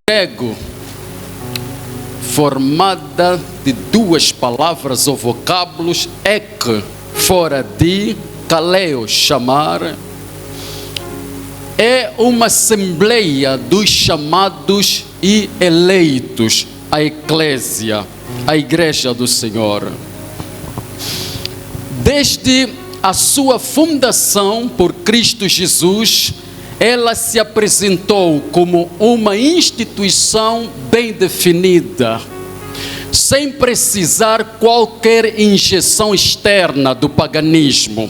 grego, formada de duas palavras ou vocábulos, ek, fora de, kaleo, chamar, é uma assembleia dos chamados e eleitos, a eclésia, a igreja do Senhor. Desde a sua fundação por Cristo Jesus, ela se apresentou como uma instituição bem definida, sem precisar qualquer injeção externa do paganismo.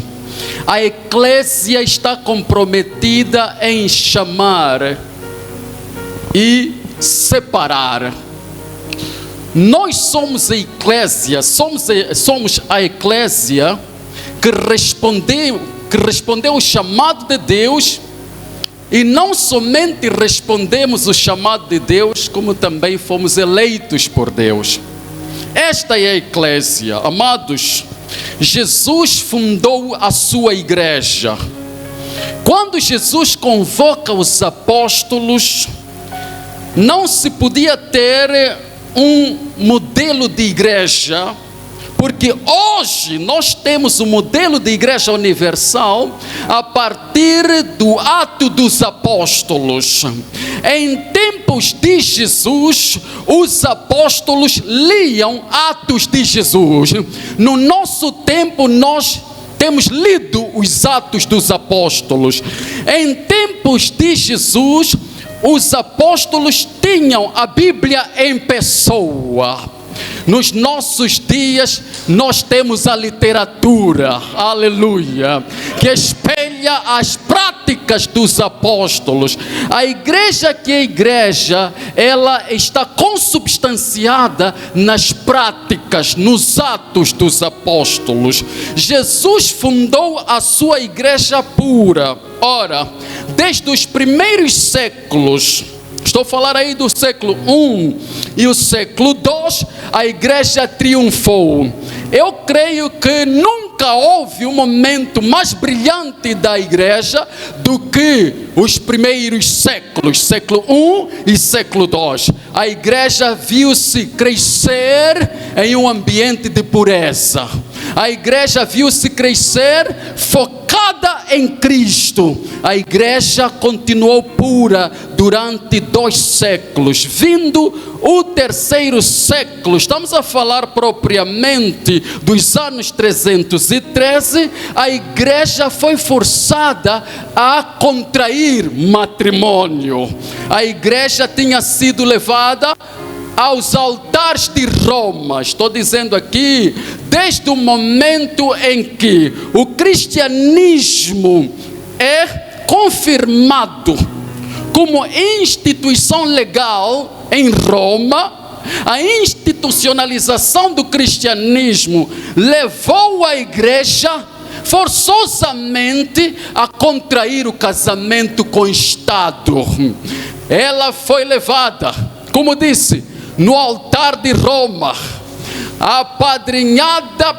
A eclésia está comprometida em chamar e separar. Nós somos a eclésia, somos a eclésia que respondeu o chamado de Deus. E não somente respondemos o chamado de Deus, como também fomos eleitos por Deus. Esta é a eclésia. Amados, Jesus fundou a sua igreja. Quando Jesus convoca os apóstolos, não se podia ter um modelo de igreja, porque hoje nós temos um modelo de igreja universal a partir do ato dos apóstolos. Em tempos de Jesus, os apóstolos liam Atos de Jesus. No nosso tempo, nós temos lido os Atos dos Apóstolos. Em tempos de Jesus, os apóstolos tinham a Bíblia em pessoa. Nos nossos dias, nós temos a literatura, aleluia, que espelha as práticas dos apóstolos. A igreja que é igreja, ela está consubstanciada nas práticas, nos atos dos apóstolos. Jesus fundou a sua igreja pura. Ora, desde os primeiros séculos, estou a falar aí do século I e o século II, a igreja triunfou. Eu creio que nunca houve um momento mais brilhante da igreja do que os primeiros séculos, século I e século II. A igreja viu-se crescer em um ambiente de pureza. A igreja viu-se crescer focada em Cristo. A igreja continuou pura durante 2 séculos. Vindo o 3º século, estamos a falar propriamente dos anos 313, a igreja foi forçada a contrair matrimônio. A igreja tinha sido levada aos altares de Roma. Estou dizendo aqui, desde o momento em que o cristianismo é confirmado como instituição legal em Roma, a institucionalização do cristianismo levou a igreja forçosamente a contrair o casamento com o Estado. Ela foi levada, como disse, no altar de Roma, apadrinhada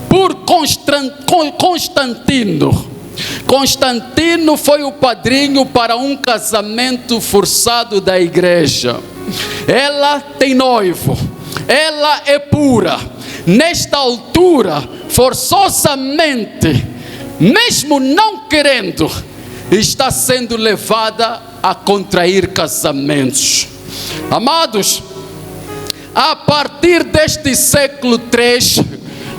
por Constantino. Constantino foi o padrinho para um casamento forçado da igreja. Ela tem noivo, ela é pura. Nesta altura, forçosamente, mesmo não querendo, está sendo levada a contrair casamentos. Amados, a partir deste século III,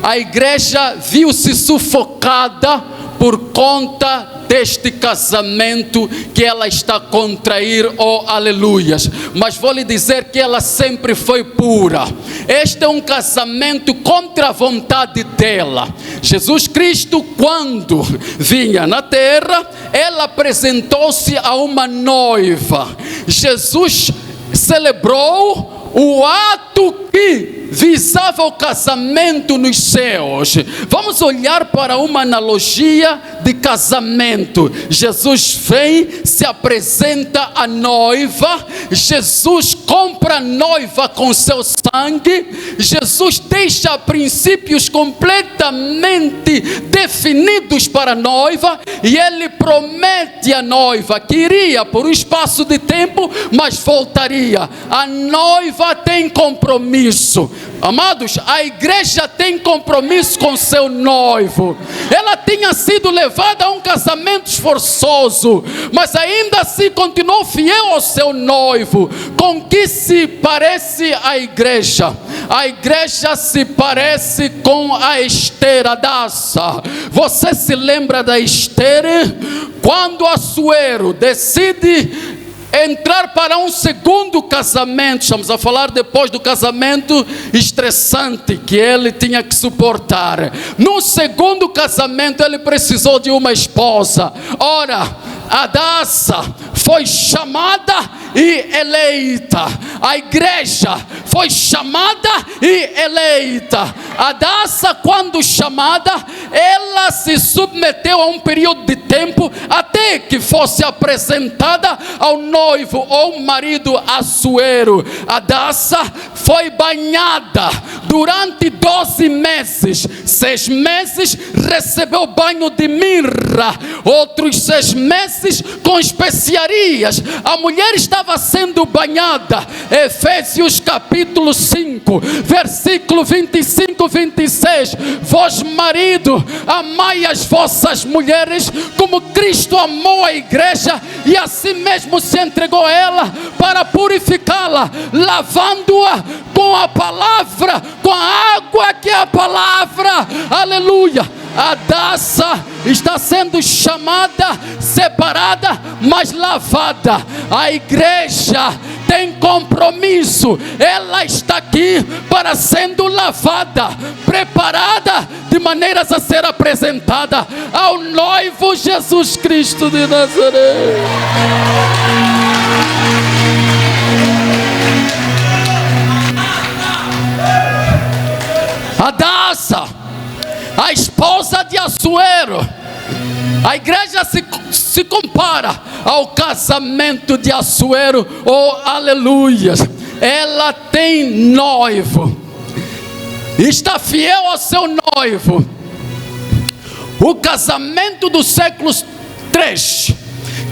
a igreja viu-se sufocada por conta deste casamento que ela está a contrair, oh aleluias. Mas vou lhe dizer que ela sempre foi pura. Este é um casamento contra a vontade dela. Jesus Cristo, quando vinha na terra, ela apresentou-se a uma noiva. Jesus celebrou o ato que visava o casamento nos céus. Vamos olhar para uma analogia de casamento. Jesus vem, se apresenta a noiva, Jesus compra a noiva com seu sangue, Jesus deixa princípios completamente definidos para a noiva, e ele promete à noiva que iria por um espaço de tempo, mas voltaria. A noiva tem compromisso. Amados, a igreja tem compromisso com seu noivo. Ela tinha sido levada a um casamento forçoso, mas ainda assim continuou fiel ao seu noivo. Com que se parece a igreja? A igreja se parece com a Esther, Hadassah. Você se lembra da Esther? Quando Assuero decide entrar para um segundo casamento, estamos a falar depois do casamento estressante que ele tinha que suportar. No segundo casamento ele precisou de uma esposa. Ora, Hadassah foi chamada e eleita. A igreja foi chamada e eleita. Hadassah, quando chamada, ela se submeteu a um período de tempo até que fosse apresentada ao noivo ou marido Assuero. Hadassah foi banhada durante 12 meses. 6 meses recebeu banho de mirra, outros 6 meses com especiarias. A mulher estava sendo banhada. Efésios capítulo 5, versículo 25, 26. Vós, marido, amai as vossas mulheres como Cristo amou a igreja e assim mesmo se entregou a ela para purificá-la, lavando-a com a palavra, com a água que é a palavra. Aleluia! Hadassah está sendo chamada, separada, mas lavada. A igreja tem compromisso. Ela está aqui para sendo lavada, preparada de maneiras a ser apresentada ao noivo Jesus Cristo de Nazaré. Hadassah, a esposa de Assuero. A igreja se compara ao casamento de Assuero. Oh, aleluia! Ela tem noivo, está fiel ao seu noivo. O casamento do século 3,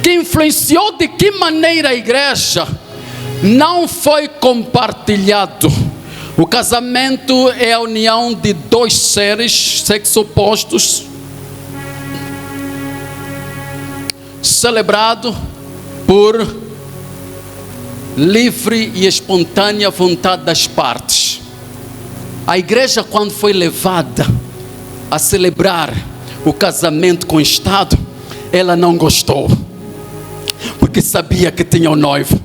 que influenciou de que maneira a igreja, não foi compartilhado. O casamento é a união de dois seres sexo-opostos, celebrado por livre e espontânea vontade das partes. A igreja, quando foi levada a celebrar o casamento com o Estado, ela não gostou, porque sabia que tinha o noivo.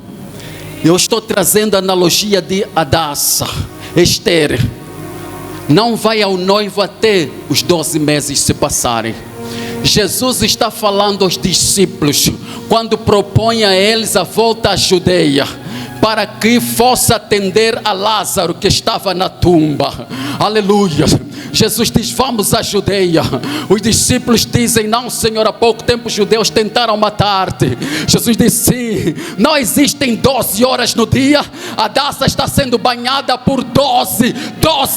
Eu estou trazendo a analogia de Hadassah. Esther não vai ao noivo até os 12 meses se passarem. Jesus está falando aos discípulos quando propõe a eles a volta à Judeia, para que fosse atender a Lázaro que estava na tumba. Aleluia! Jesus diz: vamos à Judeia. Os discípulos dizem: não, Senhor, há pouco tempo os judeus tentaram matar-te. Jesus diz: sim, não existem 12 horas no dia. Hadassah está sendo banhada por 12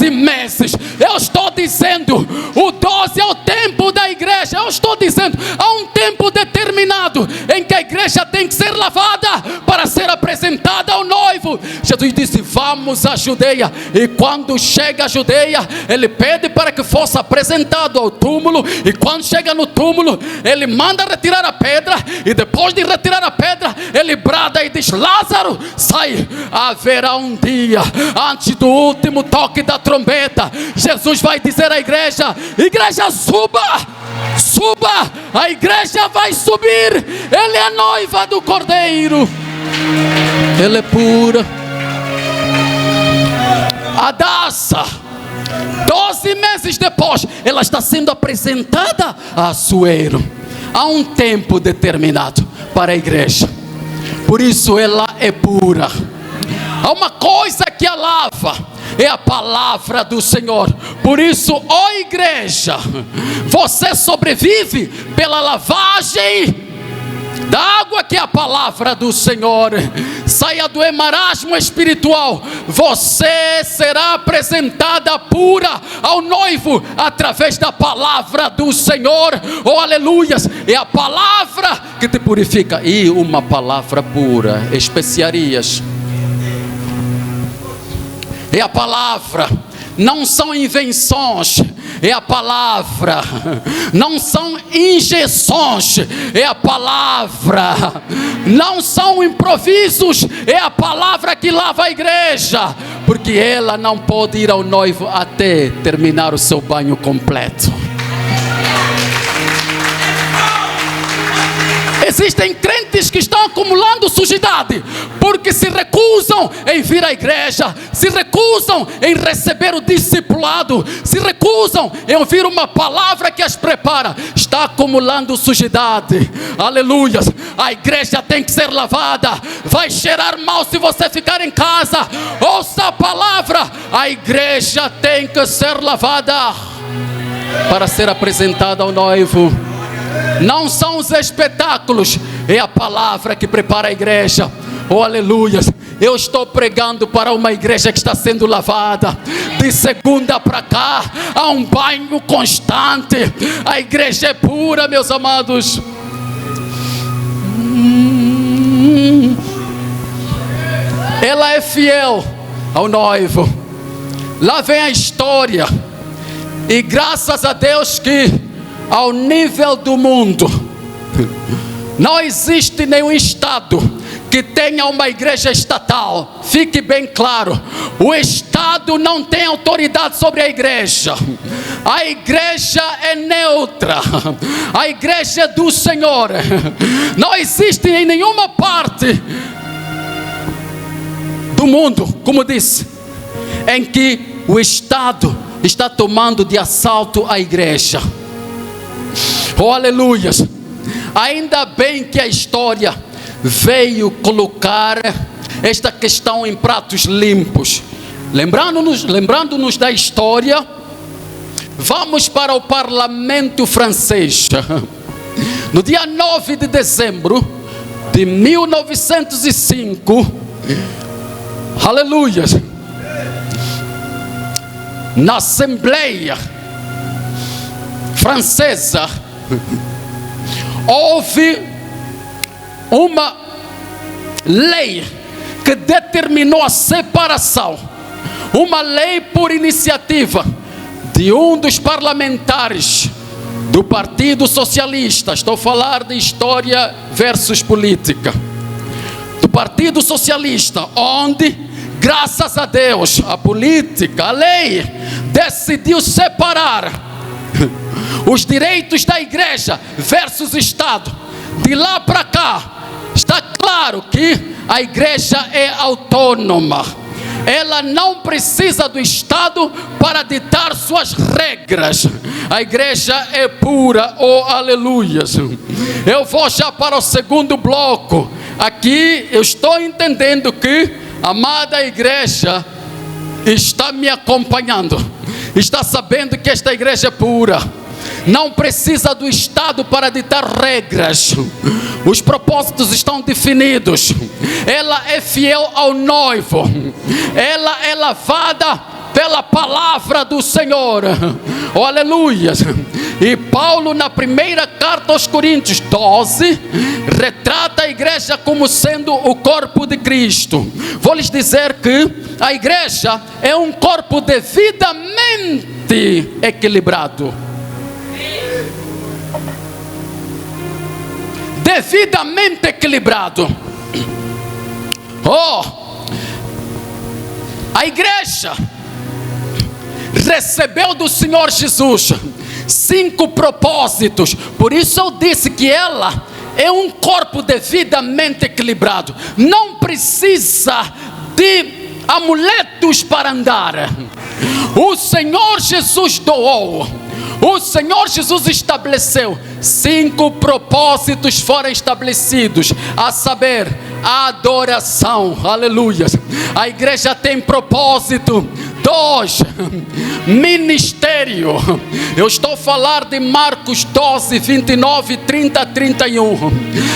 meses. Eu estou dizendo, o 12 é o tempo da igreja. Eu estou dizendo, há um tempo determinado em que a igreja tem que ser lavada para ser apresentada ao noivo. Jesus disse: vamos à Judeia. E quando chega à Judeia, ele pede para que fosse apresentado ao túmulo. E quando chega no túmulo, ele manda retirar a pedra. E depois de retirar a pedra, ele brada e diz: Lázaro, sai. Haverá um dia antes do último toque da trombeta. Jesus vai dizer à igreja: igreja, suba, suba. A igreja vai subir. Ele é a noiva do Cordeiro. Ela é pura. Hadassah, 12 meses depois, ela está sendo apresentada a Assuero. Há um tempo determinado para a igreja. Por isso ela é pura. Há uma coisa que a lava, é a palavra do Senhor. Por isso, ó igreja, você sobrevive pela lavagem da água que é a palavra do Senhor. Saia do marasmo espiritual. Você será apresentada pura ao noivo através da palavra do Senhor. Oh, aleluias! É a palavra que te purifica. E uma palavra pura, especiarias. É a palavra. Não são invenções, é a palavra. Não são injeções, é a palavra. Não são improvisos, é a palavra que lava a igreja. Porque ela não pode ir ao noivo até terminar o seu banho completo. Existem crentes que estão acumulando sujidade, porque se recusam em vir à igreja, se recusam em receber o discipulado, se recusam em ouvir uma palavra que as prepara. Está acumulando sujidade. Aleluia. A igreja tem que ser lavada. Vai cheirar mal se você ficar em casa. Ouça a palavra. A igreja tem que ser lavada para ser apresentada ao noivo. Não são os espetáculos, é a palavra que prepara a igreja. Oh, aleluia. Eu estou pregando para uma igreja que está sendo lavada. De segunda para cá, há um banho constante. A igreja é pura, meus amados. Ela é fiel ao noivo. Lá vem a história. E graças a Deus que ao nível do mundo, não existe nenhum estado que tenha uma igreja estatal. Fique bem claro, o estado não tem autoridade sobre a igreja. A igreja é neutra. A igreja é do Senhor. Não existe em nenhuma parte do mundo, como disse, em que o estado está tomando de assalto a igreja. Oh, aleluia. Ainda bem que a história veio colocar esta questão em pratos limpos. Lembrando-nos da história, vamos para o parlamento francês. No dia 9 de dezembro de 1905, aleluia, na Assembleia Francesa, houve uma lei que determinou a separação. Uma lei por iniciativa de um dos parlamentares do Partido Socialista. Estou a falar de história versus política. Do Partido Socialista, onde, graças a Deus, a política, a lei, decidiu separar os direitos da igreja versus Estado. De lá para cá, está claro que a igreja é autônoma. Ela não precisa do Estado para ditar suas regras. A igreja é pura, oh aleluia. Eu vou já para o segundo bloco. Aqui eu estou entendendo que a amada igreja está me acompanhando, está sabendo que esta igreja é pura. Não precisa do Estado para ditar regras. Os propósitos estão definidos. Ela é fiel ao noivo. Ela é lavada pela palavra do Senhor. Oh, aleluia. E Paulo, na primeira carta aos Coríntios 12, retrata a igreja como sendo o corpo de Cristo. Vou lhes dizer que a igreja é um corpo devidamente equilibrado. Devidamente equilibrado. Oh, a igreja recebeu do Senhor Jesus 5 propósitos. Por isso eu disse que ela é um corpo devidamente equilibrado. Não precisa de amuletos para andar. O Senhor Jesus doou. O Senhor Jesus estabeleceu 5 propósitos foram estabelecidos, a saber, a adoração, aleluia. A igreja tem propósito 2. Ministério. Eu estou a falar de Marcos 12, 29, 30, 31.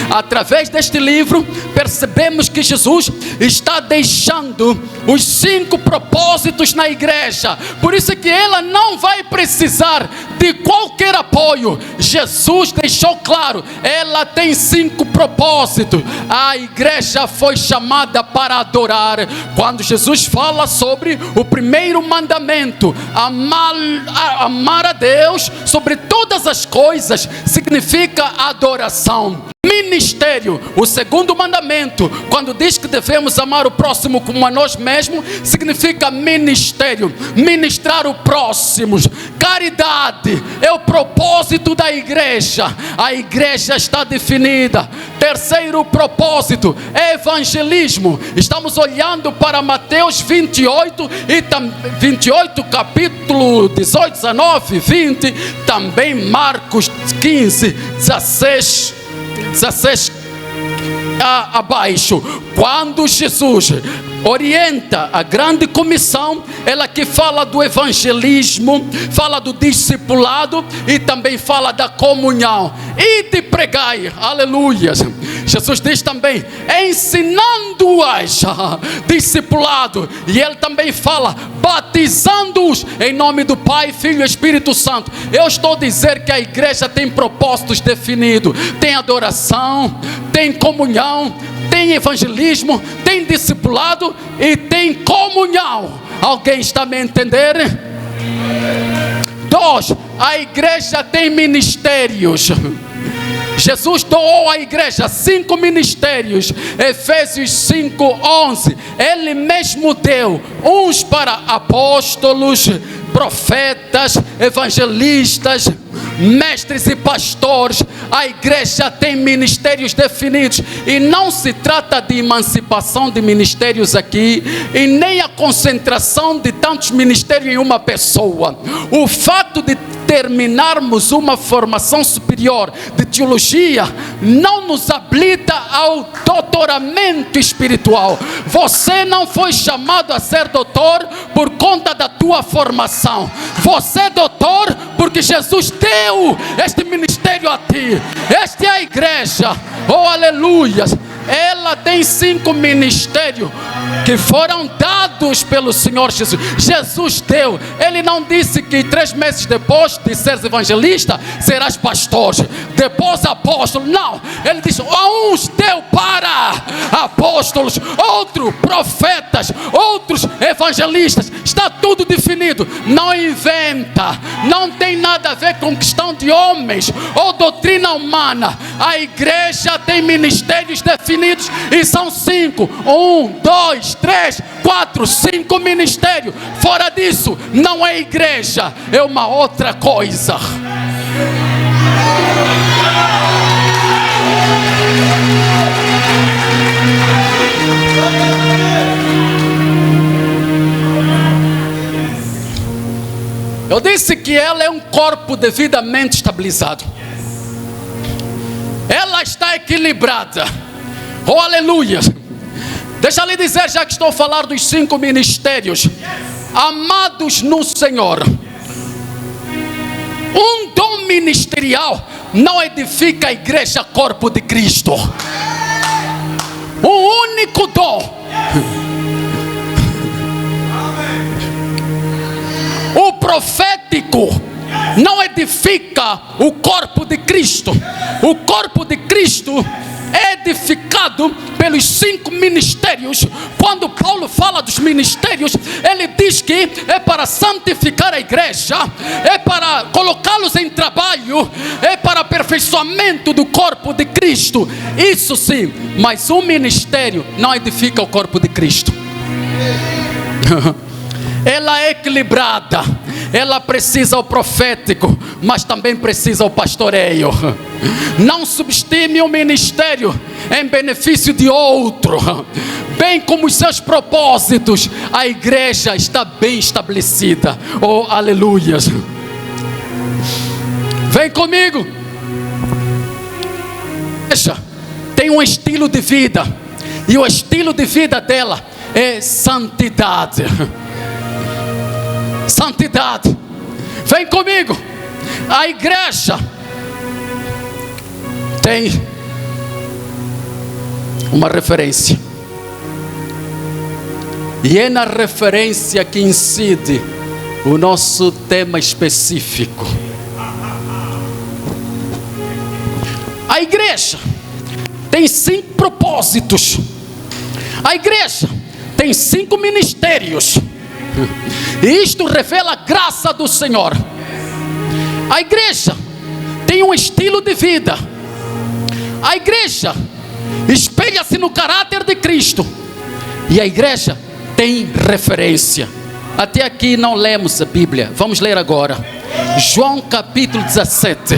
Através deste livro, percebemos que Jesus está deixando os 5 propósitos na igreja. Por isso que ela não vai precisar de qualquer apoio. Jesus deixou claro, ela tem 5 propósitos. A igreja foi chamada para adorar. Quando Jesus fala sobre o primeiro mandamento, amar a Deus sobre todas as coisas, significa adoração. Ministério, o segundo mandamento, quando diz que devemos amar o próximo como a nós mesmos, significa ministério, ministrar o próximo. Caridade é o propósito da igreja. A igreja está definida. Terceiro propósito, evangelismo. Estamos olhando para Mateus 28 capítulo 18, 19, 20, também Marcos 15, 16 abaixo. Quando Jesus orienta a grande comissão, ela que fala do evangelismo, fala do discipulado e também fala da comunhão. E de pregai, aleluia. Jesus diz também, ensinando-as, discipulado. E ele também fala, batizando-os em nome do Pai, Filho e Espírito Santo. Eu estou a dizer que a igreja tem propósitos definidos. Tem adoração, tem comunhão, tem evangelismo, tem discipulado e tem comunhão. Alguém está me entendendo? 2. A igreja tem ministérios. Jesus doou à igreja 5 ministérios. Efésios 5:11. Ele mesmo deu uns para apóstolos, profetas, evangelistas, mestres e pastores. A igreja tem ministérios definidos. E não se trata de emancipação de ministérios aqui, e nem a concentração de tantos ministérios em uma pessoa. O fato de terminarmos uma formação superior de teologia não nos habilita ao doutoramento espiritual. Você não foi chamado a ser doutor por conta da tua formação. Você é doutor porque Jesus deu este ministério a ti. Esta é a igreja. Oh, aleluia. Ela tem 5 ministérios que foram dados pelo Senhor Jesus. Jesus deu. Ele não disse que 3 meses depois de seres evangelista serás pastor, depois apóstolo. Não, ele disse, uns deu para apóstolos, outros profetas, outros evangelistas. Está tudo definido. Não inventa. Não tem nada a ver com questão de homens ou doutrina humana. A igreja tem ministérios definidos e são 5. 1, 2, 3, 4, 5 ministérios. Fora disso, não é igreja, é uma outra coisa. Eu disse que ela é um corpo devidamente estabilizado. Ela está equilibrada. Oh, aleluia. Deixa eu lhe dizer, já que estou a falar dos 5 ministérios. Amados no Senhor, um dom ministerial não edifica a igreja corpo de Cristo. Um único dom. O profético não edifica o corpo de Cristo. O corpo de Cristo é edificado pelos 5 ministérios. Quando Paulo fala dos ministérios, ele diz que é para santificar a igreja, é para colocá-los em trabalho, é para aperfeiçoamento do corpo de Cristo. Isso sim, mas um ministério não edifica o corpo de Cristo. Ela é equilibrada. Ela precisa o profético, mas também precisa o pastoreio. Não subestime o ministério em benefício de outro. Bem como os seus propósitos, a igreja está bem estabelecida. Oh, aleluia. Vem comigo. Veja, tem um estilo de vida, e o estilo de vida dela é santidade. santidade. Vem comigo. A igreja tem uma referência, e é na referência que incide o nosso tema específico. A igreja tem 5 propósitos. A igreja tem 5 ministérios. E isto revela a graça do Senhor. A igreja tem um estilo de vida. A igreja espelha-se no caráter de Cristo. E a igreja tem referência. Até aqui não lemos a Bíblia. Vamos ler agora. João capítulo 17.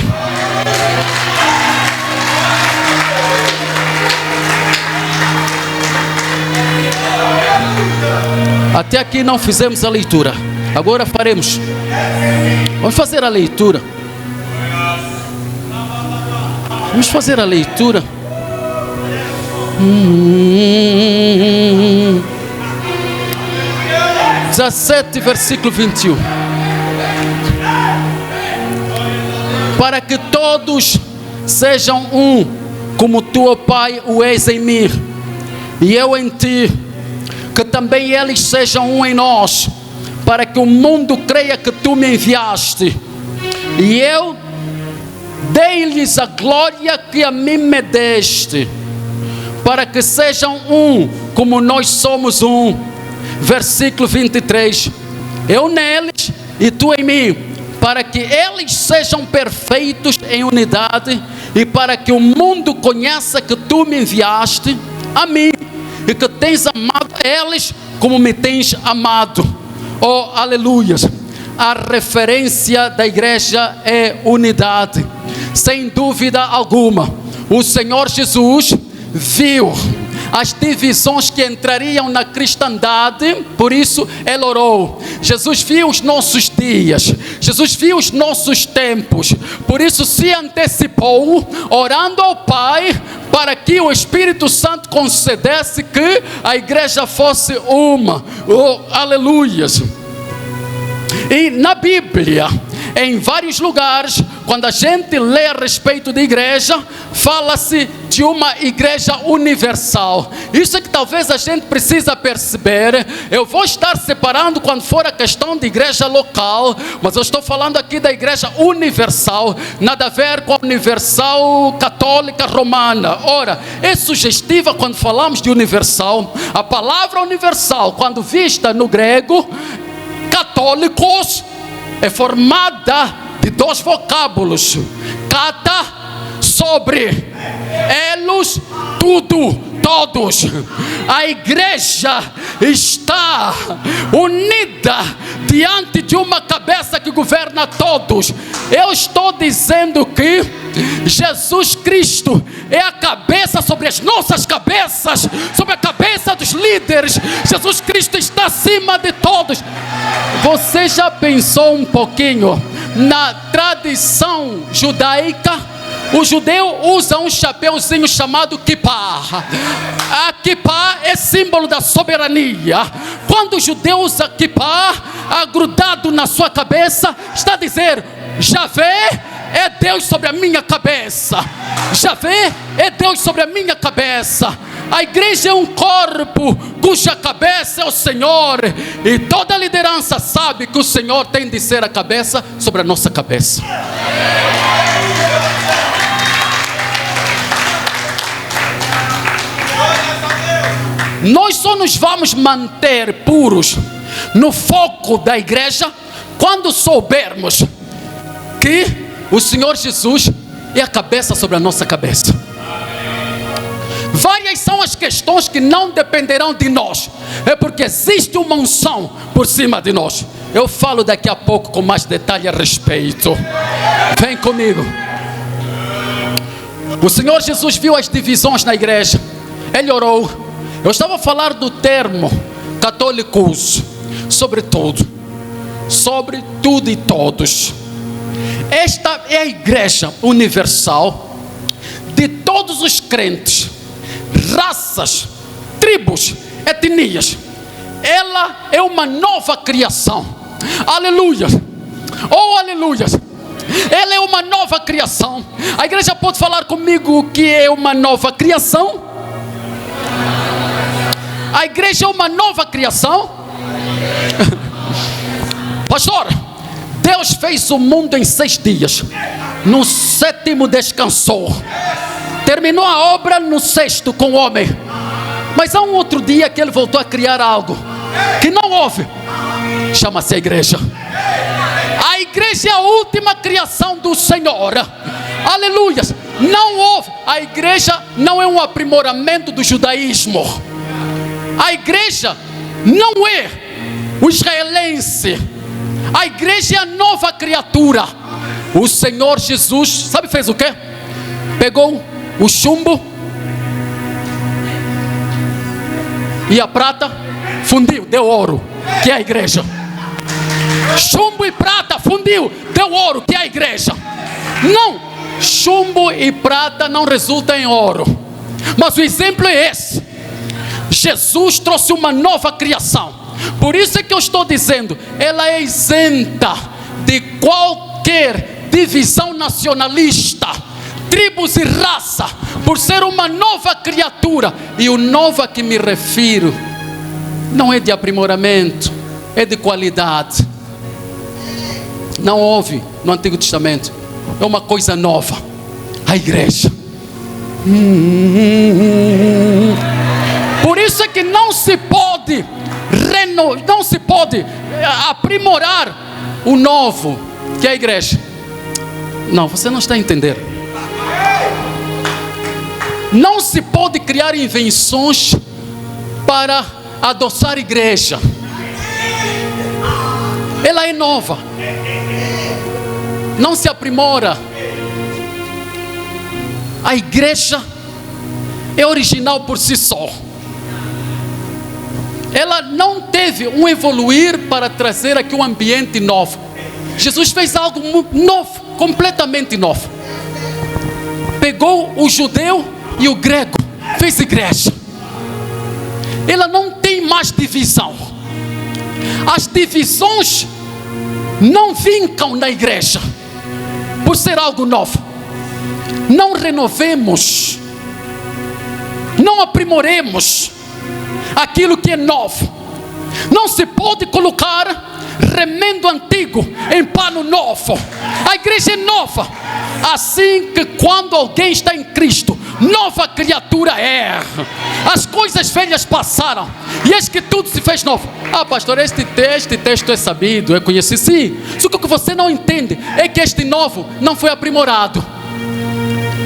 Até aqui não fizemos a leitura. Agora faremos. Vamos fazer a leitura. Vamos fazer a leitura. 17, versículo 21. Para que todos sejam um, como tu, ó Pai, o és em mim, e eu em ti, que também eles sejam um em nós, para que o mundo creia que tu me enviaste. E eu dei-lhes a glória que a mim me deste, para que sejam um, como nós somos um. Versículo 23. Eu neles e tu em mim, para que eles sejam perfeitos em unidade, e para que o mundo conheça que tu me enviaste a mim, e que tens amado eles como me tens amado. Oh, aleluias. A referência da igreja é unidade. Sem dúvida alguma, o Senhor Jesus viu as divisões que entrariam na cristandade, por isso Ele orou. Jesus viu os nossos dias, Jesus viu os nossos tempos, por isso se antecipou, orando ao Pai, para que o Espírito Santo concedesse que a igreja fosse uma. Oh, aleluias. E na Bíblia, em vários lugares, quando a gente lê a respeito de igreja, fala-se de uma igreja universal. Isso é que talvez a gente precisa perceber. Eu vou estar separando quando for a questão de igreja local, mas eu estou falando aqui da igreja universal, nada a ver com a universal católica romana. Ora, é sugestiva quando falamos de universal. A palavra universal, quando vista no grego, católicos, é formada de 2 vocábulos: kata, sobre, elos, tudo, todos. A igreja está unida diante de uma cabeça que governa todos. Eu estou dizendo que Jesus Cristo é a cabeça sobre as nossas cabeças, sobre a cabeça dos líderes. Jesus Cristo está acima de todos. Você já pensou um pouquinho na tradição judaica? O judeu usa um chapéuzinho chamado kippah. A kippah é símbolo da soberania. Quando o judeu usa kippah, agrudado na sua cabeça, está a dizer: Javé é Deus sobre a minha cabeça. Javé é Deus sobre a minha cabeça. A igreja é um corpo cuja cabeça é o Senhor, e toda a liderança sabe que o Senhor tem de ser a cabeça sobre a nossa cabeça. Nós só nos vamos manter puros no foco da igreja quando soubermos que o Senhor Jesus é a cabeça sobre a nossa cabeça. Várias são as questões que não dependerão de nós, é porque existe uma unção por cima de nós. Eu falo daqui a pouco com mais detalhe a respeito. Vem comigo. O Senhor Jesus viu as divisões na igreja. Ele orou. Eu estava a falar do termo católicos, sobre tudo e todos. Esta é a igreja universal de todos os crentes, raças, tribos, etnias. Ela é uma nova criação. Aleluia. Oh, aleluia. Ela é uma nova criação. A igreja pode falar comigo o que é uma nova criação? A igreja é uma nova criação. Pastor, Deus fez o mundo em 6 dias. No 7º descansou. Terminou a obra no 6º com o homem. Mas há um outro dia que ele voltou a criar algo que não houve. Chama-se a igreja. A igreja é a última criação do Senhor. Aleluia. Não houve. A igreja não é um aprimoramento do judaísmo. A igreja não é o israelense. A igreja é a nova criatura. O Senhor Jesus, sabe, fez o quê? Pegou o chumbo e a prata, fundiu, deu ouro, que é a igreja. Chumbo e prata fundiu, deu ouro, que é a igreja. Não, chumbo e prata não resultam em ouro. Mas o exemplo é esse. Jesus trouxe uma nova criação. Por isso é que eu estou dizendo, ela é isenta de qualquer divisão nacionalista, tribos e raça, por ser uma nova criatura. E o novo a que me refiro não é de aprimoramento, é de qualidade. Não houve no Antigo Testamento. É uma coisa nova. A igreja. Por isso é que não se pode aprimorar o novo, que é a igreja. Não, você não está a entender. Não se pode criar invenções para adoçar a igreja. Ela é nova. Não se aprimora. A igreja é original por si só. Ela não teve um evoluir para trazer aqui um ambiente novo. Jesus fez algo novo, completamente novo. Pegou o judeu e o grego, fez igreja. Ela não tem mais divisão. As divisões não vincam na igreja, por ser algo novo. Não renovemos, não aprimoremos aquilo que é novo. Não se pode colocar remendo antigo em pano novo. A igreja é nova. Assim que quando alguém está em Cristo, nova criatura é. As coisas velhas passaram e eis que tudo se fez novo. Ah, pastor, este texto é sabido, é conhecido. Sim, só que o que você não entende é que este novo não foi aprimorado.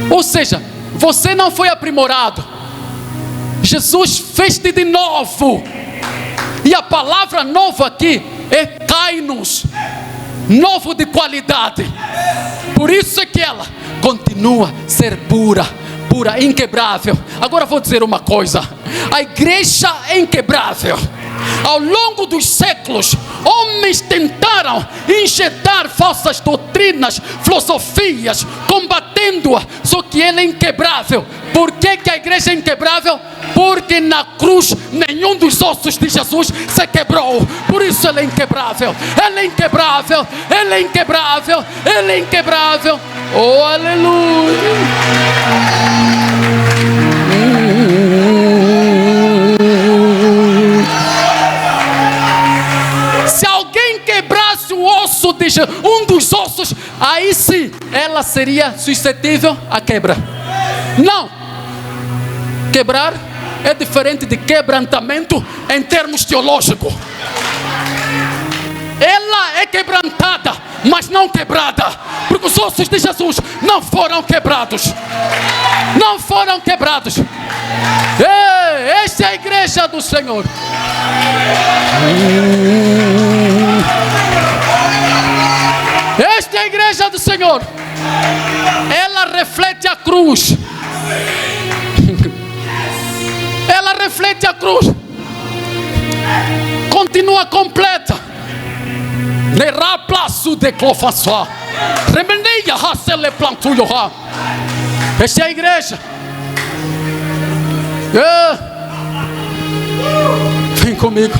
Ou seja, você não foi aprimorado. Jesus fez-te de novo. E a palavra novo aqui é kainos, novo de qualidade. Por isso é que ela continua a ser pura, inquebrável. Agora vou dizer uma coisa: a igreja é inquebrável. Ao longo dos séculos, homens tentaram injetar falsas doutrinas, filosofias, combatendo-a, só que ela é inquebrável. Por que a igreja é inquebrável? Porque na cruz nenhum dos ossos de Jesus se quebrou. Por isso ela é inquebrável. Ela é inquebrável. Ela é inquebrável. Ela é inquebrável. Oh, aleluia. Se alguém quebrasse o osso de um dos ossos, aí sim ela seria suscetível à quebra. Não, quebrar é diferente de quebrantamento em termos teológicos. Ela é quebrantada, mas não quebrada, porque os ossos de Jesus não foram quebrados. Não foram quebrados. Esta é a igreja do Senhor. Esta é a igreja do Senhor. Ela reflete a cruz. Ela reflete a cruz. Continua completa. Esta é a igreja. Vem comigo.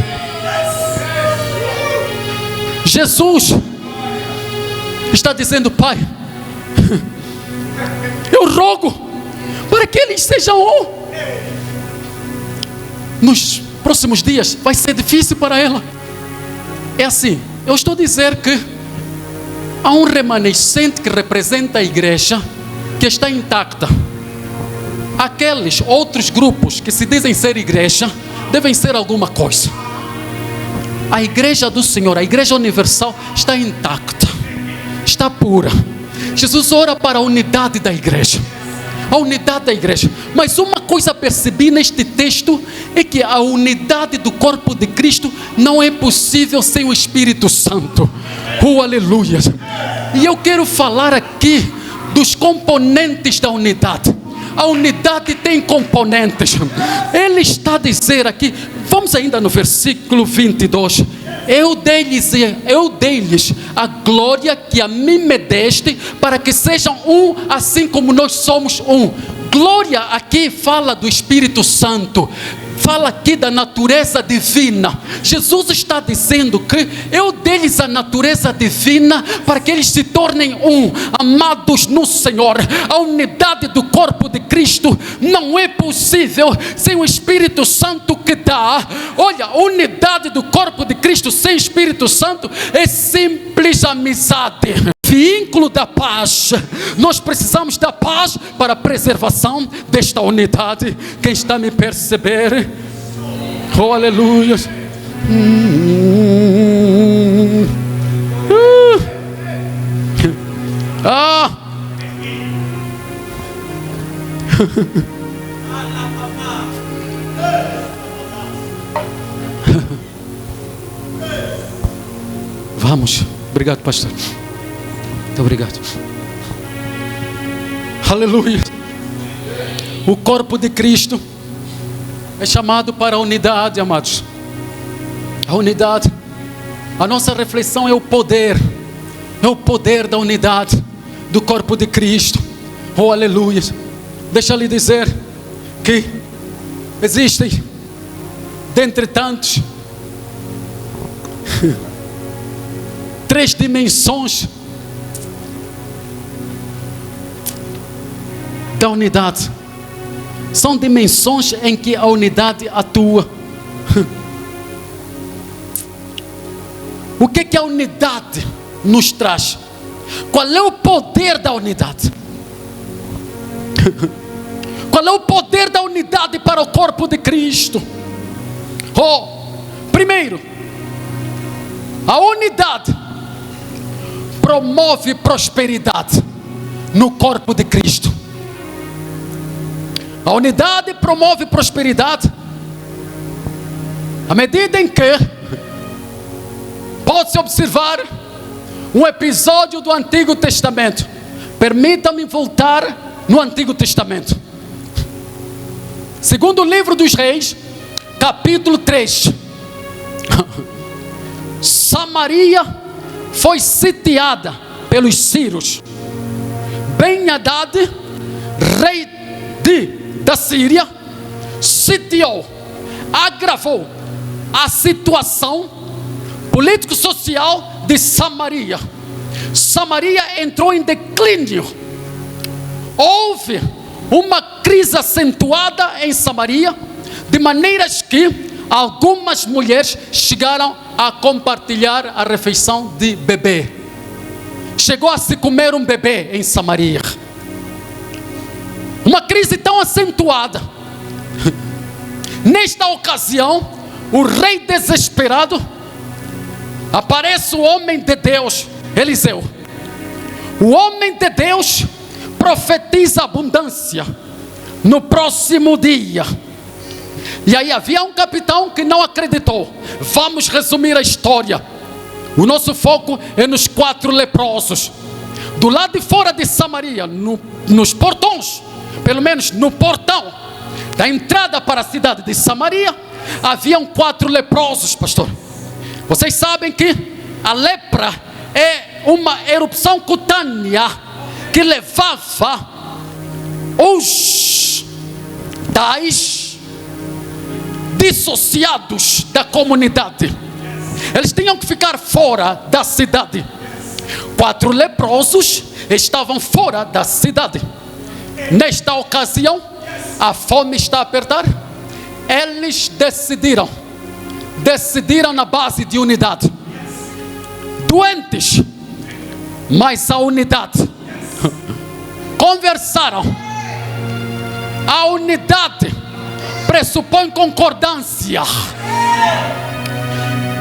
Jesus está dizendo: Pai, eu rogo para que eles sejam um. Nos próximos dias vai ser difícil para ela. É assim, eu estou a dizer que há um remanescente que representa a igreja que está intacta. Aqueles outros grupos que se dizem ser igreja devem ser alguma coisa. A igreja do Senhor, a igreja universal, está intacta, está pura. Jesus ora para a unidade da igreja, a unidade da igreja. Mas uma coisa percebi neste texto é que a unidade do corpo de Cristo não é possível sem o Espírito Santo. Oh, aleluia! E eu quero falar aqui dos componentes da unidade. A unidade tem componentes. Ele está a dizer aqui, vamos ainda no versículo 22. Eu dei-lhes a glória que a mim me deste, para que sejam um, assim como nós somos um. Glória aqui fala do Espírito Santo, fala aqui da natureza divina. Jesus está dizendo que eu dei-lhes a natureza divina para que eles se tornem um, amados no Senhor. A unidade do corpo de Cristo não é possível sem o Espírito Santo que dá. Olha, a unidade do corpo de Cristo sem Espírito Santo é simples amizade. Vínculo da paz. Nós precisamos da paz para a preservação desta unidade. Quem está a me perceber? Oh, aleluia. Vamos. Obrigado, pastor. Muito obrigado. Aleluia. O corpo de Cristo é chamado para a unidade, amados. A unidade. A nossa reflexão é o poder. É o poder da unidade do corpo de Cristo. Oh, aleluia. Deixa eu lhe dizer que existem, dentre tantos, 3 dimensões da unidade. São dimensões em que a unidade atua. O que a unidade nos traz? Qual é o poder da unidade? Qual é o poder da unidade para o corpo de Cristo? Oh, primeiro, a unidade promove prosperidade no corpo de Cristo. A unidade promove prosperidade à medida em que pode-se observar um episódio do Antigo Testamento. Permita-me voltar no Antigo Testamento. Segundo o livro dos Reis, capítulo 3. Samaria foi sitiada pelos sírios. Ben-Hadad, rei da Síria, sitiou, agravou a situação político-social de Samaria. Samaria entrou em declínio. Houve uma crise acentuada em Samaria, de maneiras que algumas mulheres chegaram a compartilhar a refeição de bebê. Chegou a se comer um bebê em Samaria. Uma crise tão acentuada. Nesta ocasião, o rei desesperado, aparece o homem de Deus, Eliseu. O homem de Deus profetiza abundância no próximo dia. E aí havia um capitão que não acreditou. Vamos resumir a história. O nosso foco é nos 4 leprosos. Do lado de fora de Samaria, nos portões, pelo menos no portão da entrada para a cidade de Samaria, haviam 4 leprosos, pastor. Vocês sabem que a lepra é uma erupção cutânea que levava os tais dissociados da comunidade. Eles tinham que ficar fora da cidade. 4 leprosos estavam fora da cidade. Nesta ocasião, a fome está a apertar. Eles decidiram na base de unidade. Doentes, mas a unidade. Conversaram. A unidade pressupõe concordância.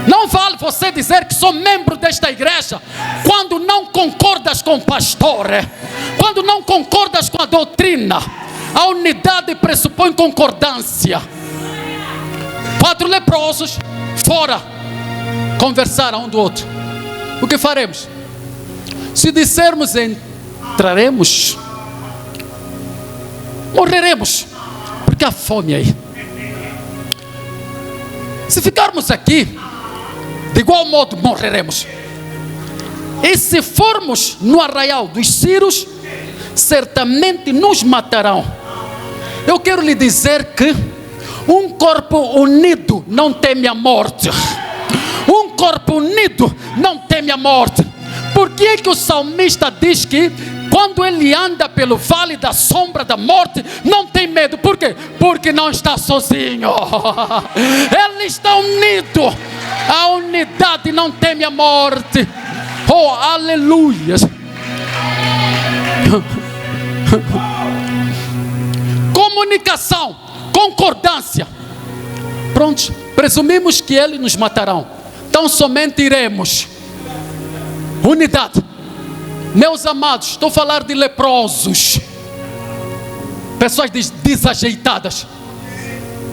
Não vale você dizer que sou membro desta igreja quando não concordas com o pastor, quando não concordas com a doutrina. A unidade pressupõe concordância. 4 leprosos fora, conversaram um do outro. O que faremos? Se dissermos entraremos, morreremos, porque há fome aí. Se ficarmos aqui, de igual modo morreremos. E se formos no arraial dos Círios, certamente nos matarão. Eu quero lhe dizer que um corpo unido não teme a morte. Um corpo unido não teme a morte. Por que é que o salmista diz que quando ele anda pelo vale da sombra da morte, não tem medo? Por quê? Porque não está sozinho. Ele está unido. A unidade não teme a morte. Oh, aleluia. Comunicação, concordância. Pronto, presumimos que eles nos matarão, então somente iremos. Unidade. Meus amados, estou a falar de leprosos, pessoas desajeitadas.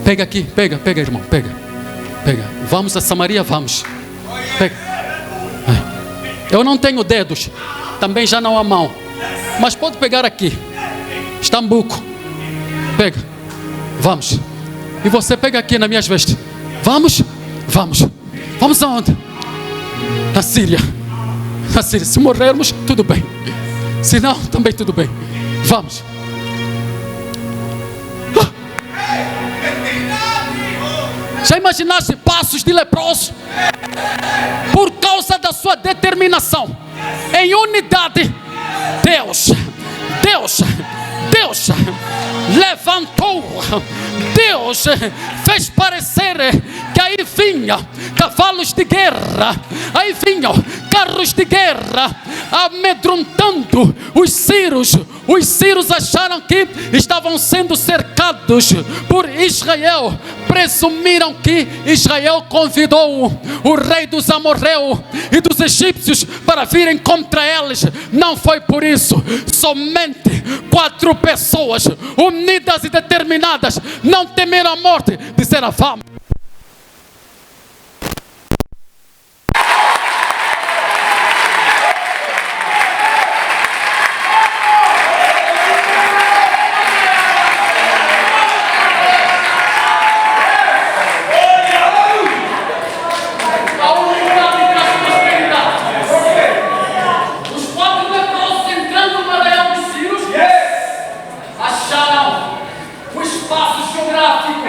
Pega aqui, pega irmão, pega. Vamos a Samaria, vamos. Pega. Eu não tenho dedos, também já não há mão, mas pode pegar aqui. Estambuco. Pega. Vamos. E você pega aqui nas minhas vestes. Vamos. Vamos aonde? Na Síria. Se morrermos, tudo bem. Se não, também tudo bem. Vamos. Já imaginaste passos de leproso? Por causa da sua determinação em unidade, Deus levantou. Deus fez parecer que aí vinha cavalos de guerra, aí vinham carros de guerra, amedrontando os sírios. Os sírios acharam que estavam sendo cercados por Israel. Presumiram que Israel convidou o rei dos amorreus e dos egípcios para virem contra eles. Não foi por isso. Somente 4 pessoas unidas e determinadas, não temeram a morte, disseram: vamos. Espaço geográfico.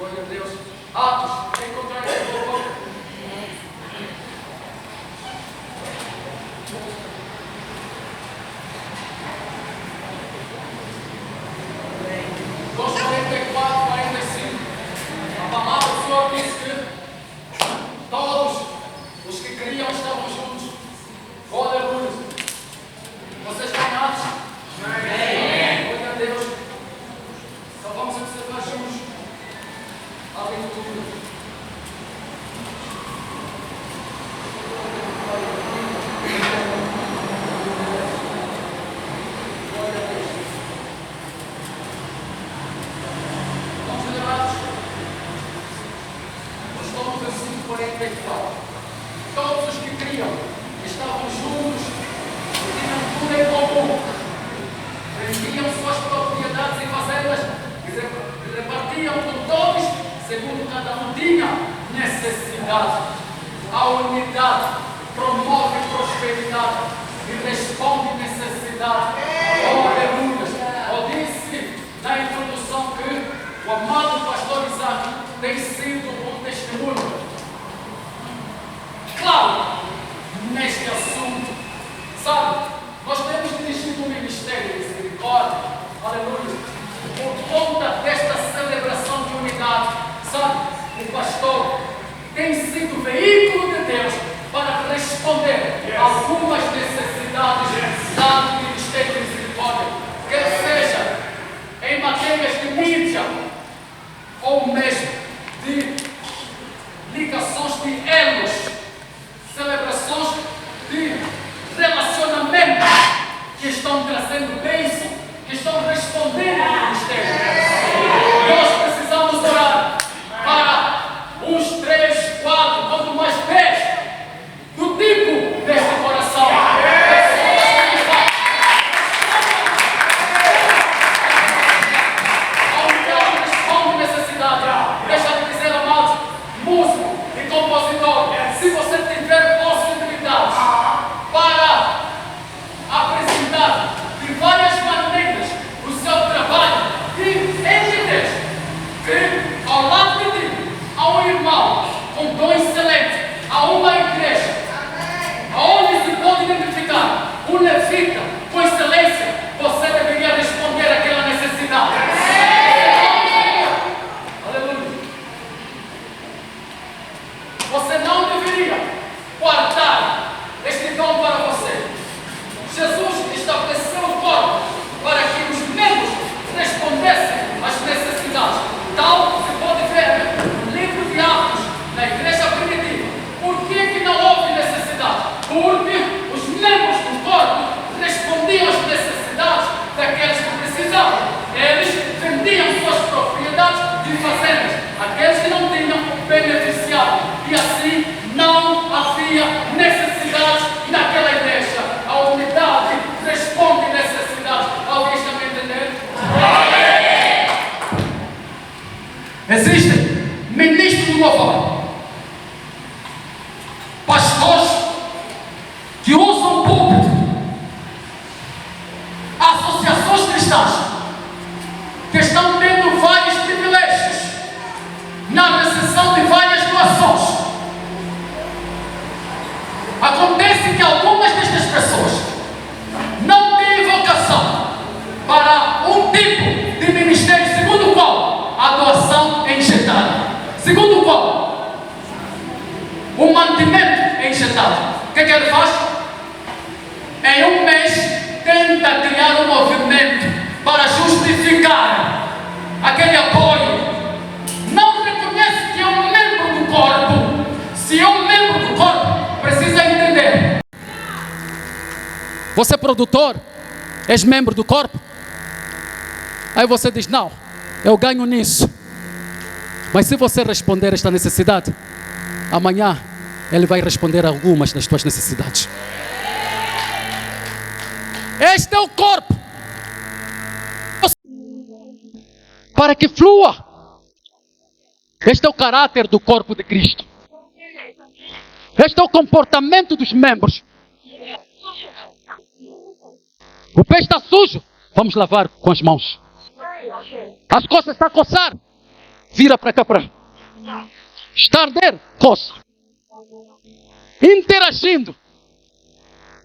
Glória a Deus. Atos, encontrar esse povo. Versos 44, 45. A palavra do Senhor diz que todos os que criam estavam juntos. Aleluia. Vocês estão amados? Amém. Glória a Deus. Então vamos observar juntos a leitura. Glória a Deus. Estamos liberados? Estou no versículo 44. Todos os que criam estavam juntos e tinham tudo em comum. Vendiam suas propriedades e fazendas e repartiam com todos, segundo cada um tinha necessidade. A unidade promove prosperidade e responde necessidade. Aleluia. Eu disse na introdução que o amado pastor Isaac tem sido um testemunho claro neste assunto. Sabe, nós temos dirigido um ministério de misericórdia, aleluia, por conta desta celebração de unidade. Sabe, o pastor tem sido veículo de Deus para responder algumas necessidades do ministério de misericórdia, quer seja em matérias de mídia ou mesmo de ligações de elos, celebrações de relacionamento que estão trazendo bênção, que estão respondendo ao ministério. Nós precisamos orar para uns 3, 4, quanto mais 10 do tipo deste coração. Responde necessidade. Deixa de dizer, amados, músico e compositor, se você tiver possibilidade para apresentar de várias maneiras o seu trabalho, e entender que ao lado de ti há um irmão com dom excelente, há uma igreja onde se pode identificar um levita com excelência, você deveria responder àquela necessidade. Aleluia. Você não deveria guardar este dom para você. Jesus estabeleceu o corpo para que os membros respondessem às necessidades. Tal se pode ver no livro de Atos, na igreja primitiva. Por que não houve necessidade? Porque os membros do corpo respondiam às necessidades daqueles que precisavam. Eles vendiam suas propriedades e fazendas. Aqueles que não tinham beneficiado. E assim não havia necessidades naquela igreja. A unidade responde necessidades. Alguém está me entendendo? Existem ministros do louvor, pastores que usam púlpito, associações cristãs que estão tendo vários privilégios na recepção de várias doações. Acontece que algumas destas pessoas não têm vocação para um tipo de ministério segundo o qual a doação é injetada, segundo o qual o mantimento é injetado. O que ele faz? Em um mês tenta criar um movimento para justificar aquele apoio. Não reconhece que é um membro do corpo. Se é um membro do corpo, precisa entender. Você é produtor? És membro do corpo? Aí você diz, não, eu ganho nisso. Mas se você responder esta necessidade, amanhã ele vai responder algumas das tuas necessidades. Este é o corpo. Para que flua. Este é o caráter do corpo de Cristo. Este é o comportamento dos membros. O pé está sujo, vamos lavar com as mãos. As costas estão a coçar, vira para cá para. Está a arder, coça. Interagindo.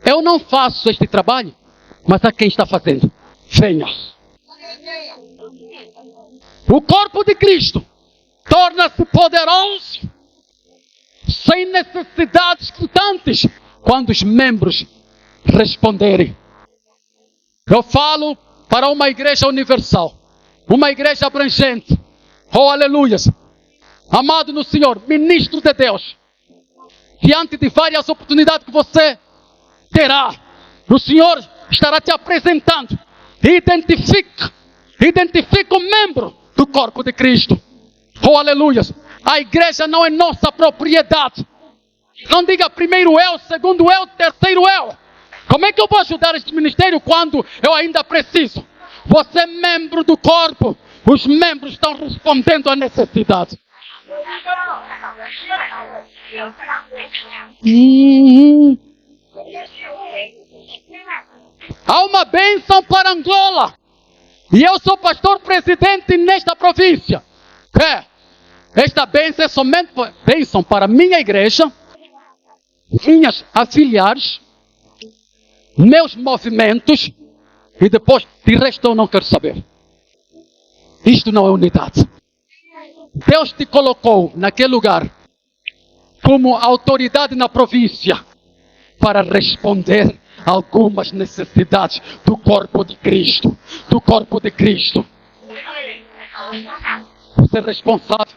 Eu não faço este trabalho, mas há quem está fazendo. Venha. O corpo de Cristo torna-se poderoso sem necessidades gritantes quando os membros responderem. Eu falo para uma igreja universal, uma igreja abrangente. Oh, aleluias! Amado no Senhor, ministro de Deus, diante de várias oportunidades que você terá, o Senhor estará te apresentando. Identifica o membro do corpo de Cristo. Oh, aleluias! A igreja não é nossa propriedade. Não diga primeiro eu, segundo eu, terceiro eu. Como é que eu vou ajudar este ministério quando eu ainda preciso? Você é membro do corpo. Os membros estão respondendo à necessidade. Há uma bênção para Angola. E eu sou pastor presidente nesta província. Esta bênção é somente bênção para minha igreja, minhas afiliares, meus movimentos, e depois, de resto eu não quero saber. Isto não é unidade. Deus te colocou naquele lugar como autoridade na província para responder a algumas necessidades do corpo de Cristo. Do corpo de Cristo. Você é responsável.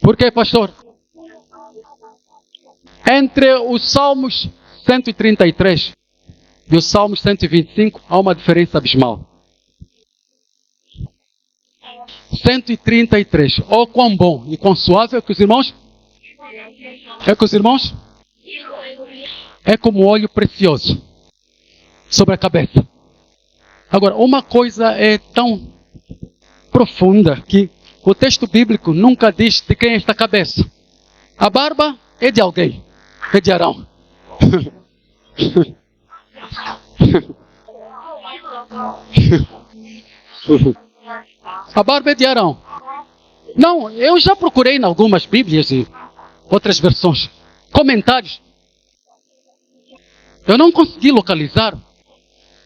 Por quê, pastor? Entre os Salmos 133 e os Salmos 125 há uma diferença abismal. 133. Oh, quão bom e quão suave é com os irmãos? É com os irmãos? É como óleo precioso sobre a cabeça. Agora, uma coisa é tão profunda que o texto bíblico nunca diz de quem é esta cabeça. A barba é de alguém. É de Arão. A barba é de Arão. Não, eu já procurei em algumas Bíblias e outras versões, comentários. Eu não consegui localizar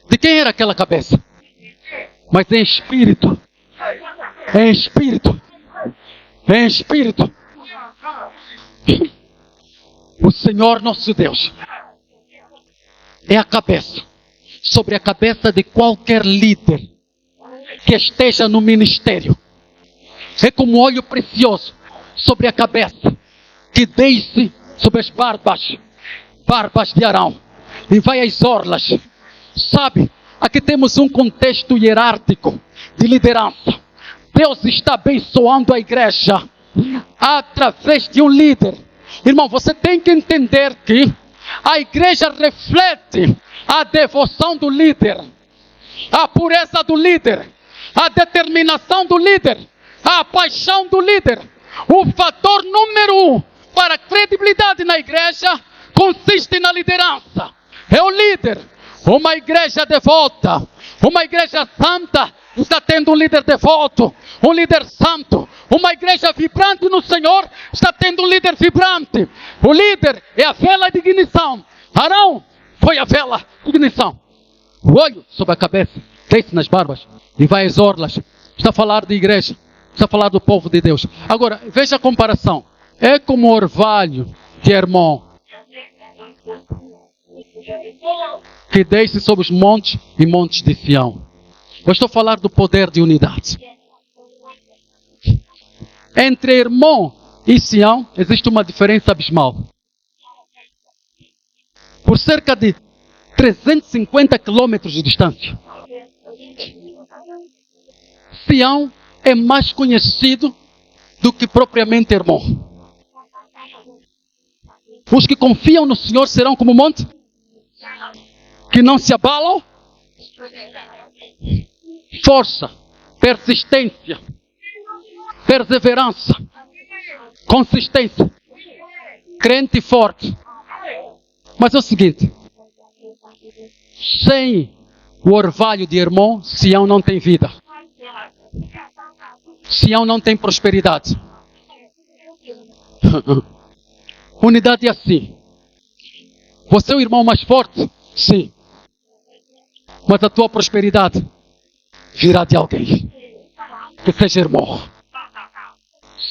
de quem era aquela cabeça. Mas em espírito. Em espírito. Em espírito. O Senhor nosso Deus é a cabeça. Sobre a cabeça de qualquer líder que esteja no ministério. É como óleo precioso sobre a cabeça, que desce sobre as barbas de Arão, e vai às orlas. Sabe, aqui temos um contexto hierárquico de liderança. Deus está abençoando a igreja através de um líder. Irmão, você tem que entender que a igreja reflete a devoção do líder, a pureza do líder, a determinação do líder, a paixão do líder. O fator número 1 para a credibilidade na igreja consiste na liderança. É o líder. Uma igreja devota, uma igreja santa está tendo um líder devoto, um líder santo. Uma igreja vibrante no Senhor está tendo um líder vibrante. O líder é a vela de ignição. Arão foi a vela de ignição. O olho sobre a cabeça, desce nas barbas e vai às orlas. Está a falar de igreja, está a falar do povo de Deus. Agora, veja a comparação. É como o orvalho de Hermon, que desce sobre os montes e montes de Sião. Eu estou a falar do poder de unidade. Entre Hermon e Sião existe uma diferença abismal. Por cerca de 350 quilômetros de distância. Sião é mais conhecido do que propriamente Hermon. Os que confiam no Senhor serão como o monte, que não se abalam. Força, persistência, perseverança, consistência, crente forte. Mas é o seguinte: sem o orvalho de Hermon, Sião não tem vida. Sião não tem prosperidade. Unidade é assim. Você é o irmão mais forte? Sim. Mas a tua prosperidade virá de alguém que seja irmão.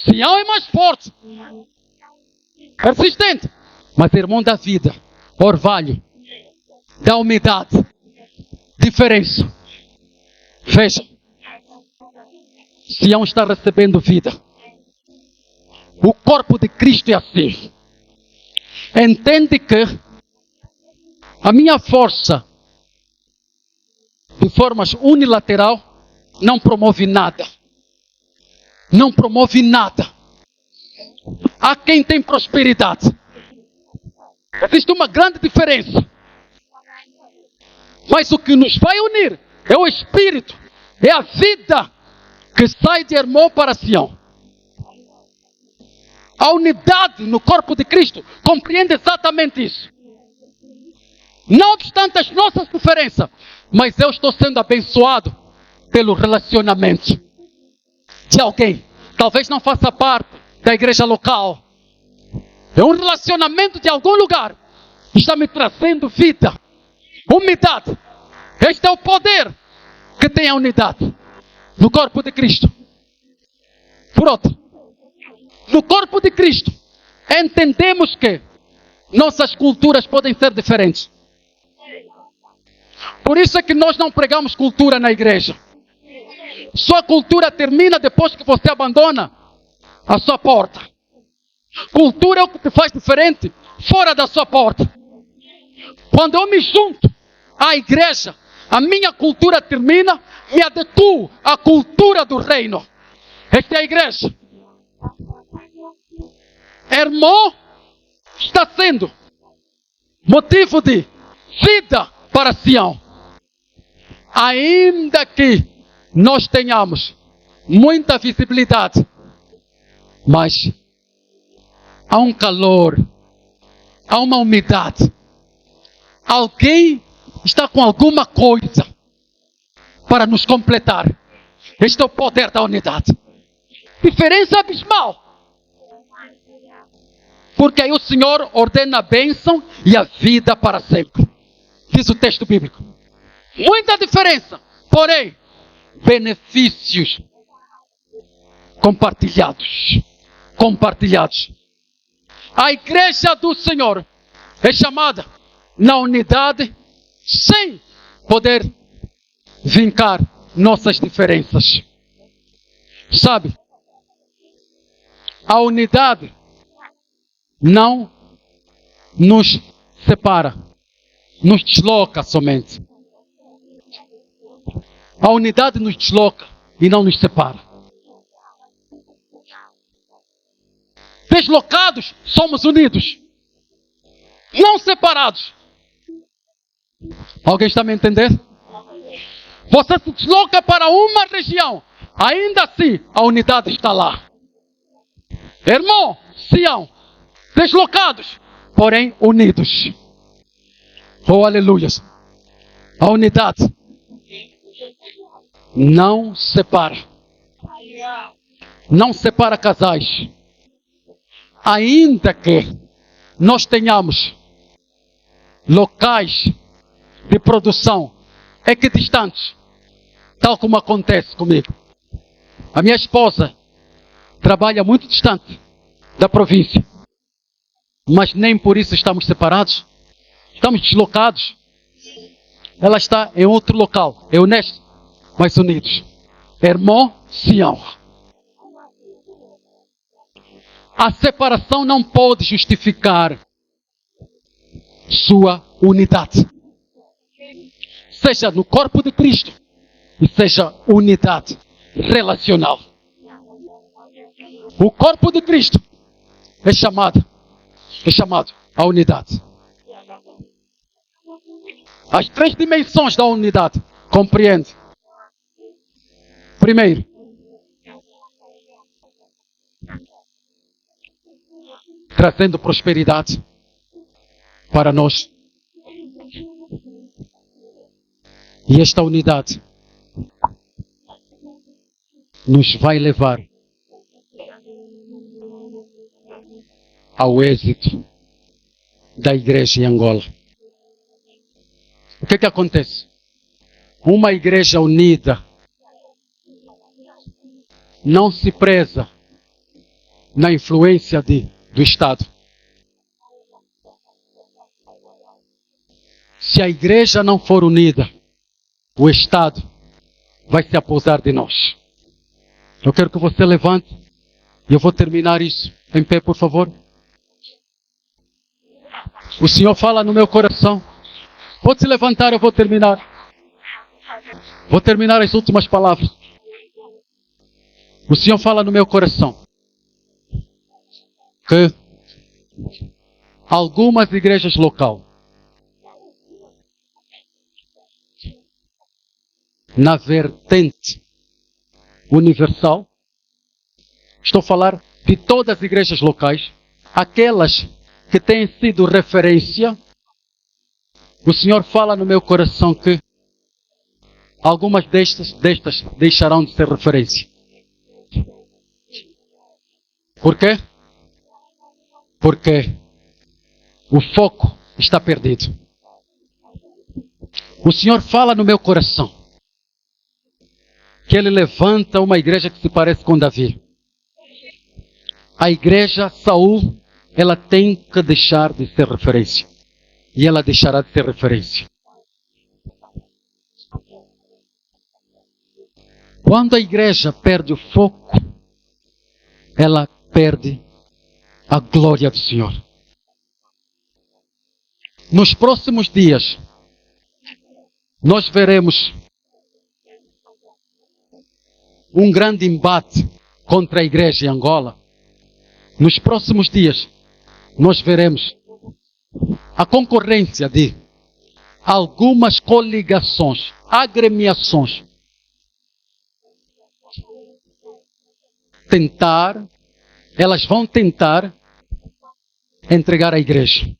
Sião é mais forte, persistente, mas irmão da vida, orvalho, da umidade, diferença. Veja, Sião está recebendo vida. O corpo de Cristo é assim. Entende que a minha força, de forma unilateral, não promove nada. Não promove nada. Há quem tem prosperidade. Existe uma grande diferença. Mas o que nos vai unir é o Espírito, é a vida que sai de Hermon para Sião. A unidade no corpo de Cristo compreende exatamente isso. Não obstante as nossas diferenças, mas eu estou sendo abençoado pelo relacionamento de alguém. Talvez não faça parte da igreja local. É um relacionamento de algum lugar que está me trazendo vida, umidade. Este é o poder que tem a unidade no corpo de Cristo. Por outro, no corpo de Cristo, entendemos que nossas culturas podem ser diferentes. Por isso é que nós não pregamos cultura na igreja. Sua cultura termina depois que você abandona a sua porta. Cultura é o que te faz diferente fora da sua porta. Quando eu me junto à igreja, a minha cultura termina, me adequo à cultura do reino. Esta é a igreja. Hermon está sendo motivo de vida para Sião. Ainda que nós tenhamos muita visibilidade, mas há um calor, há uma umidade. Alguém está com alguma coisa para nos completar. Este é o poder da unidade. Diferença abismal. Porque aí o Senhor ordena a bênção e a vida para sempre. Diz o texto bíblico. Muita diferença, porém, benefícios compartilhados. Compartilhados. A igreja do Senhor é chamada na unidade sem poder vincar nossas diferenças. Sabe? A unidade não nos separa, nos desloca somente. A unidade nos desloca e não nos separa. Deslocados, somos unidos. Não separados. Alguém está me entendendo? Você se desloca para uma região, ainda assim a unidade está lá. Hermon, Sião, deslocados, porém unidos. Oh, aleluia. A unidade não separa. Não separa casais. Ainda que nós tenhamos locais de produção equidistantes, tal como acontece comigo. A minha esposa trabalha muito distante da província, mas nem por isso estamos separados. Estamos deslocados. Ela está em outro local, é honesto, mas unidos. Hermon, Sião. A separação não pode justificar sua unidade. Seja no corpo de Cristo e seja unidade relacional. O corpo de Cristo é chamado a unidade. As 3 dimensões da unidade, compreende? Primeiro, trazendo prosperidade para nós. E esta unidade nos vai levar ao êxito da igreja em Angola. O que acontece? Uma igreja unida não se preza na influência do Estado. Se a igreja não for unida, o Estado vai se apossar de nós. Eu quero que você levante e eu vou terminar isso. Em pé, por favor. O Senhor fala no meu coração. Pode se levantar, eu vou terminar. Vou terminar as últimas palavras. O Senhor fala no meu coração que algumas igrejas locais, na vertente universal, estou a falar de todas as igrejas locais, aquelas que têm sido referência, o Senhor fala no meu coração que algumas destas deixarão de ser referência. Por quê? Porque o foco está perdido. O Senhor fala no meu coração que Ele levanta uma igreja que se parece com Davi. A igreja Saul, ela tem que deixar de ser referência. E ela deixará de ser referência. Quando a igreja perde o foco, ela perde a glória do Senhor. Nos próximos dias, nós veremos um grande embate contra a igreja em Angola. Nos próximos dias, nós veremos a concorrência de algumas coligações, agremiações, elas vão tentar entregar a igreja,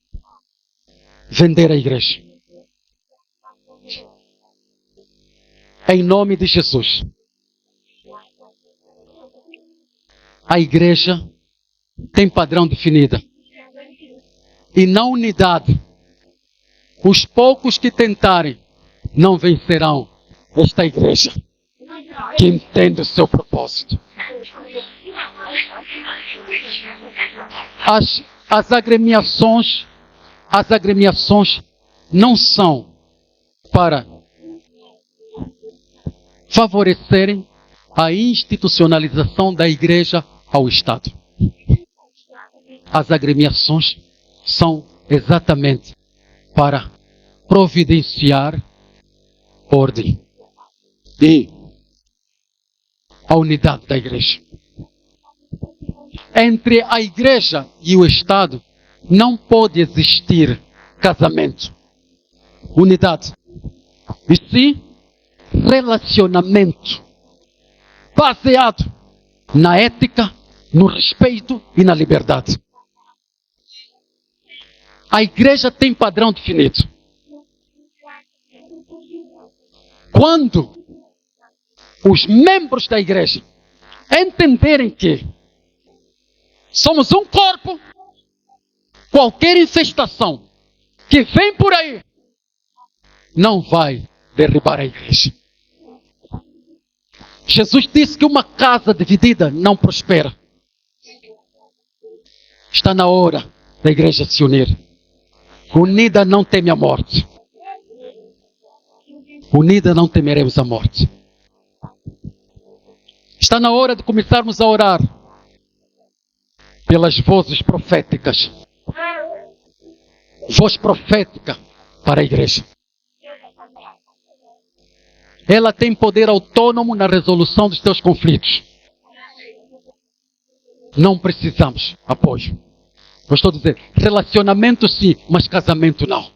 vender a igreja. Em nome de Jesus. A igreja tem padrão definido. E na unidade, os poucos que tentarem não vencerão esta igreja que entende o seu propósito. As agremiações não são para favorecerem a institucionalização da igreja ao Estado. As agremiações são exatamente para providenciar ordem e a unidade da igreja. Entre a igreja e o Estado não pode existir casamento, unidade, e sim relacionamento baseado na ética, no respeito e na liberdade. A igreja tem padrão definido. Quando os membros da igreja entenderem que somos um corpo, qualquer infestação que vem por aí não vai derribar a igreja. Jesus disse que uma casa dividida não prospera. Está na hora da igreja se unir. Unida não teme a morte. Unida não temeremos a morte. Está na hora de começarmos a orar pelas vozes proféticas. Voz profética para a igreja. Ela tem poder autônomo na resolução dos seus conflitos. Não precisamos apoio. Eu estou a dizer, relacionamento sim, mas casamento não.